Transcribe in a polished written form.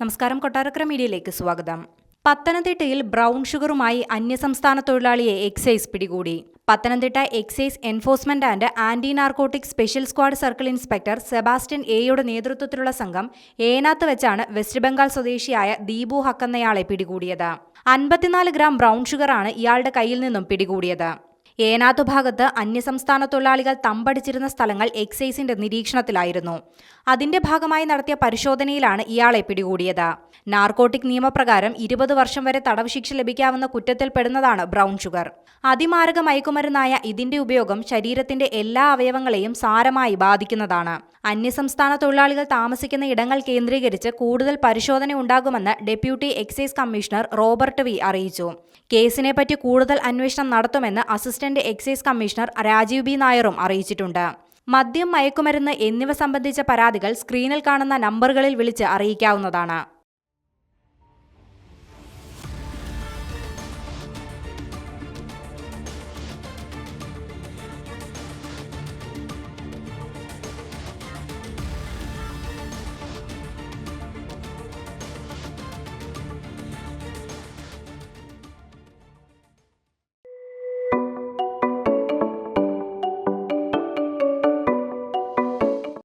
നമസ്കാരം, കൊട്ടാരക്കര മീഡിയയിലേക്ക് സ്വാഗതം. പത്തനംതിട്ടയിൽ ബ്രൗൺ ഷുഗറുമായി അന്യസംസ്ഥാന തൊഴിലാളിയെ എക്സൈസ് പിടികൂടി. Pathanamthitta excise enforcement and anti narcotic special squad circle inspector Sebastian എയുടെ നേതൃത്വത്തിലുള്ള സംഘം ഏനാത്ത് വെച്ചാണ് വെസ്റ്റ് ബംഗാൾ സ്വദേശിയായ ദീപു ഹക്ക് എന്നയാളെ പിടികൂടിയത്. 54 ഗ്രാം ബ്രൗൺ ഷുഗറാണ് ഇയാളുടെ കയ്യിൽ നിന്നും പിടികൂടിയത്. ഏനാത്തു ഭാഗത്ത് അന്യസംസ്ഥാന തൊഴിലാളികൾ തമ്പടിച്ചിരുന്ന സ്ഥലങ്ങൾ എക്സൈസിന്റെ നിരീക്ഷണത്തിലായിരുന്നു. അതിന്റെ ഭാഗമായി നടത്തിയ പരിശോധനയിലാണ് ഇയാളെ പിടികൂടിയത്. നാർക്കോട്ടിക് നിയമപ്രകാരം 20 വർഷം വരെ തടവ് ശിക്ഷ ലഭിക്കാവുന്ന കുറ്റത്തിൽപ്പെടുന്നതാണ് ബ്രൗൺ ഷുഗർ. അതിമാരക മയക്കുമരുന്നായ ഇതിന്റെ ഉപയോഗം ശരീരത്തിന്റെ എല്ലാ അവയവങ്ങളെയും സാരമായി ബാധിക്കുന്നതാണ്. അന്യസംസ്ഥാന തൊഴിലാളികൾ താമസിക്കുന്ന ഇടങ്ങൾ കേന്ദ്രീകരിച്ച് കൂടുതൽ പരിശോധന ഉണ്ടാകുമെന്ന് deputy excise commissioner Robert V അറിയിച്ചു. കേസിനെപ്പറ്റി കൂടുതൽ അന്വേഷണം നടത്തുമെന്ന് assistant excise commissioner Rajeev B നായറും അറിയിച്ചിട്ടുണ്ട്. മദ്യം, മയക്കുമരുന്ന് എന്നിവ സംബന്ധിച്ച പരാതികൾ സ്ക്രീനിൽ കാണുന്ന നമ്പറുകളിൽ വിളിച്ച് അറിയിക്കാവുന്നതാണ്.